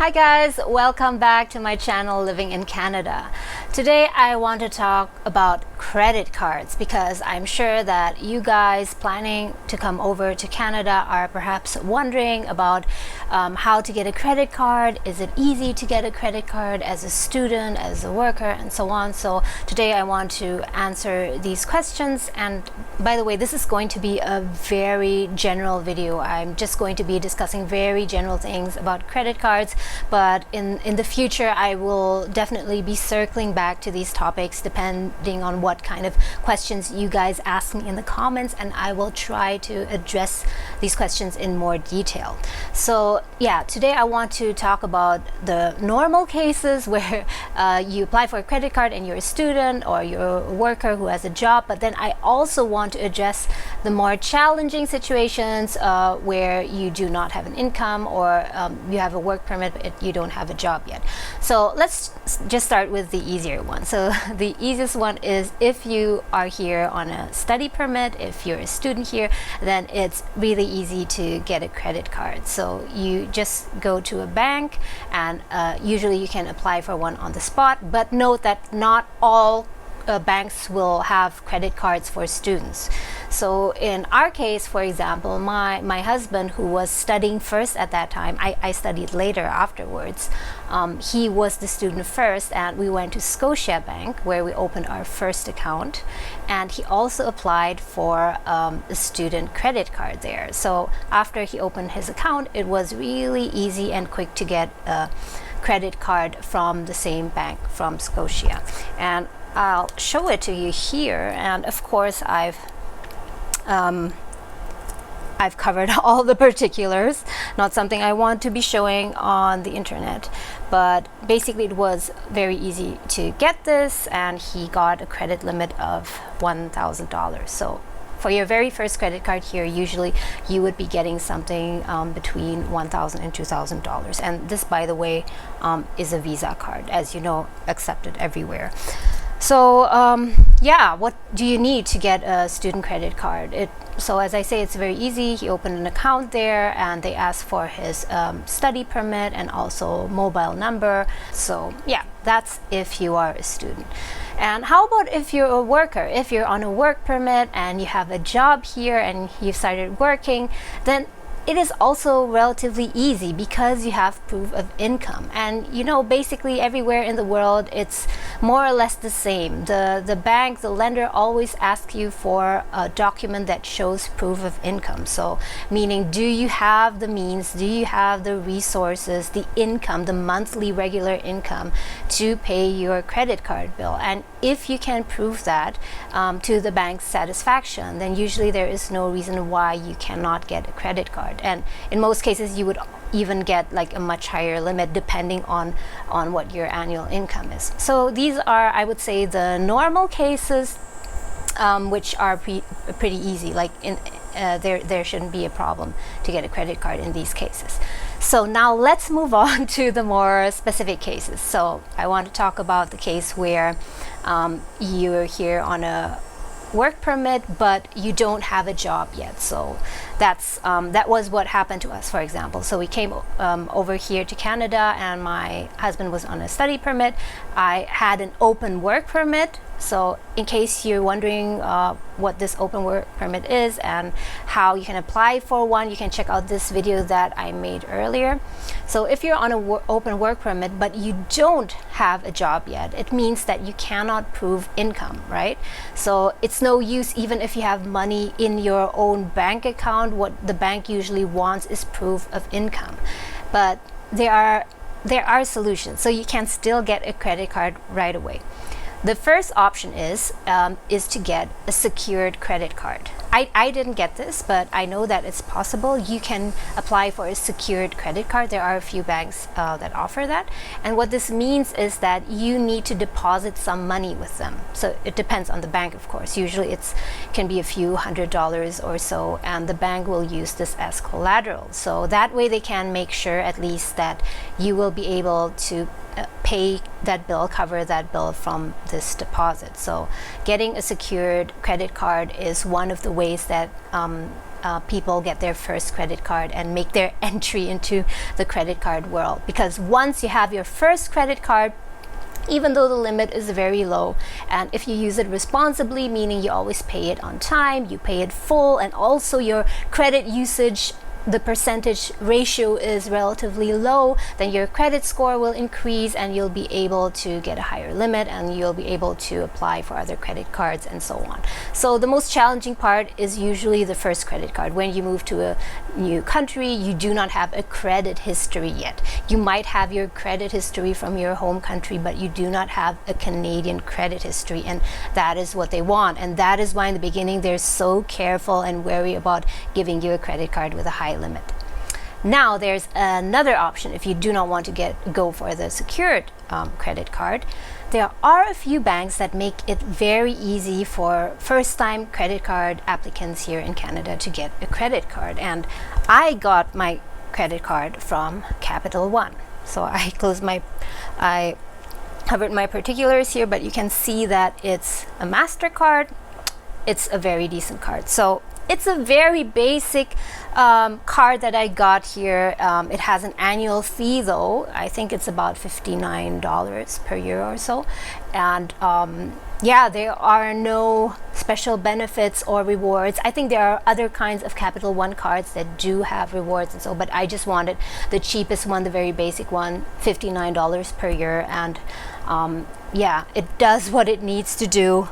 Hi guys, welcome back to my channel Living in Canada. Today I want to talk about credit cards because I'm sure that you guys planning to come over to Canada are perhaps wondering about how to get a credit card. Is it easy to get a credit card as a student, as a worker, and so on? So today I want to answer these questions, and by the way, this is going to be a very general video. I'm just going to be discussing very general things about credit cards, but in the future I will definitely be circling back to these topics depending on what kind of questions you guys ask me in the comments, and I will try to address these questions in more detail. So yeah, today I want to talk about the normal cases where you apply for a credit card and you're a student or you're a worker who has a job, but then I also want to address the more challenging situations where you do not have an income, or you have a work permit but you don't have a job yet. So let's just start with the easier one. So the easiest one is if you are here on a study permit. If you're a student here, then it's really easy to get a credit card. So you just go to a bank, and usually you can apply for one on the spot, but note that not all banks will have credit cards for students. So in our case, for example, my husband, who was studying first at that time, I studied later afterwards, he was the student first, and we went to Scotia Bank where we opened our first account, and he also applied for a student credit card there. So after he opened his account, it was really easy and quick to get a credit card from the same bank, from Scotia. And I'll show it to you here, and of course I've covered all the particulars, not something I want to be showing on the internet, but basically it was very easy to get this, and he got a credit limit of $1,000. So for your very first credit card here, usually you would be getting something between $1,000 and $2,000. And this, by the way, is a Visa card, as you know, accepted everywhere. So yeah, what do you need to get a student credit card? So as I say, it's very easy. He opened an account there, and they asked for his study permit and also mobile number. So yeah, that's if you are a student. And how about if you're a worker? If you're on a work permit and you have a job here and you've started working, then it is also relatively easy because you have proof of income. And you know, basically everywhere in the world it's more or less the same. The bank, the lender always asks you for a document that shows proof of income. So meaning, do you have the means, do you have the resources, the income, the monthly regular income to pay your credit card bill? And if you can prove that to the bank's satisfaction, then usually there is no reason why you cannot get a credit card. And in most cases you would even get like a much higher limit depending on what your annual income is. So these are, I would say, the normal cases, which are pretty easy. Like there shouldn't be a problem to get a credit card in these cases. So now let's move on to the more specific cases. So I want to talk about the case where you're here on a work permit but you don't have a job yet. So that was what happened to us, for example. So we came over here to Canada, and my husband was on a study permit. I had an open work permit. So in case you're wondering what this open work permit is and how you can apply for one, you can check out this video that I made earlier. So if you're on an open work permit but you don't have a job yet, it means that you cannot prove income, right? So it's no use even if you have money in your own bank account. What the bank usually wants is proof of income. But there are solutions, so you can still get a credit card right away. The first option is to get a secured credit card. I didn't get this, but I know that it's possible. You can apply for a secured credit card. There are a few banks that offer that. And what this means is that you need to deposit some money with them. So it depends on the bank, of course. Usually it can be a few $100s or so, and the bank will use this as collateral. So that way they can make sure at least that you will be able to pay that bill, cover that bill from this deposit. So getting a secured credit card is one of the ways that people get their first credit card and make their entry into the credit card world. Because once you have your first credit card, even though the limit is very low, and if you use it responsibly, meaning you always pay it on time, you pay it full, and also your credit usage, the percentage ratio is relatively low, then your credit score will increase and you'll be able to get a higher limit, and you'll be able to apply for other credit cards and so on. So the most challenging part is usually the first credit card. When you move to a new country, you do not have a credit history yet. You might have your credit history from your home country, but you do not have a Canadian credit history, and that is what they want. And that is why in the beginning they're so careful and wary about giving you a credit card with a high limit. Now there's another option if you do not want to go for the secured credit card. There are a few banks that make it very easy for first-time credit card applicants here in Canada to get a credit card, and I got my credit card from Capital One. So I covered my particulars here, but you can see that it's a MasterCard. It's a very decent card. So it's a very basic card that I got here. It has an annual fee though. I think it's about $59 per year or so. And yeah, there are no special benefits or rewards. I think there are other kinds of Capital One cards that do have rewards and so, but I just wanted the cheapest one, the very basic one, $59 per year. And yeah, it does what it needs to do.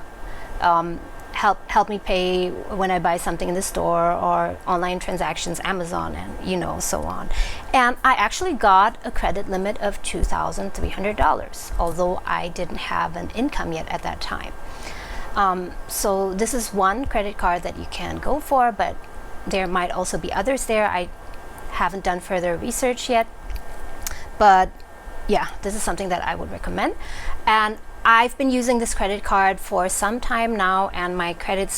Help me pay when I buy something in the store or online transactions, Amazon, and so on. And I actually got a credit limit of $2,300, although I didn't have an income yet at that time. So this is one credit card that you can go for, but there might also be others there. I haven't done further research yet, but yeah, this is something that I would recommend. And I've been using this credit card for some time now, and my credit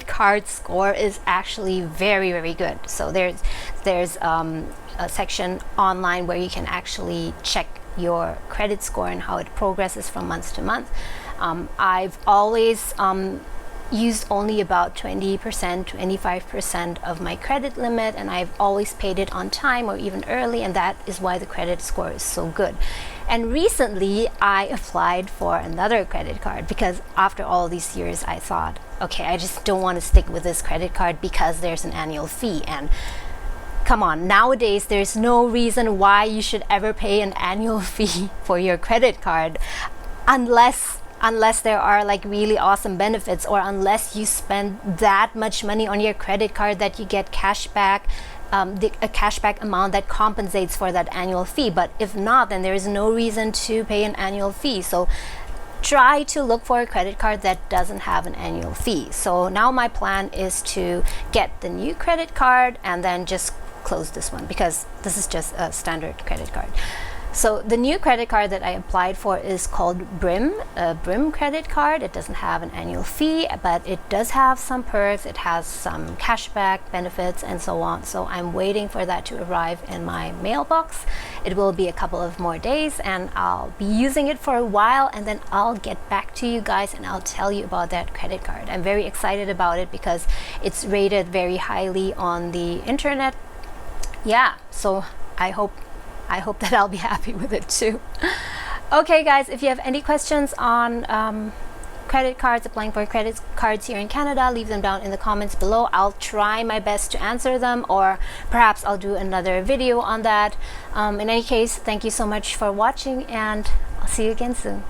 card score is actually very, very good. So there's a section online where you can actually check your credit score and how it progresses from month to month. I've always used only about 20%, 25% of my credit limit, and I've always paid it on time or even early, and that is why the credit score is so good. And recently I applied for another credit card because after all these years I thought, okay, I just don't want to stick with this credit card because there's an annual fee. And come on, nowadays there's no reason why you should ever pay an annual fee for your credit card unless there are like really awesome benefits, or unless you spend that much money on your credit card that you get cash back, a cashback amount that compensates for that annual fee. But if not, then there is no reason to pay an annual fee. So try to look for a credit card that doesn't have an annual fee. So now my plan is to get the new credit card and then just close this one because this is just a standard credit card. So the new credit card that I applied for is called Brim, a Brim credit card. It doesn't have an annual fee, but it does have some perks. It has some cashback benefits and so on. So I'm waiting for that to arrive in my mailbox. It will be a couple of more days, and I'll be using it for a while, and then I'll get back to you guys and I'll tell you about that credit card. I'm very excited about it because it's rated very highly on the internet. Yeah, so I hope that I'll be happy with it too. Okay guys, if you have any questions on credit cards, applying for credit cards here in Canada, leave them down in the comments below. I'll try my best to answer them, or perhaps I'll do another video on that. In any case, thank you so much for watching, and I'll see you again soon.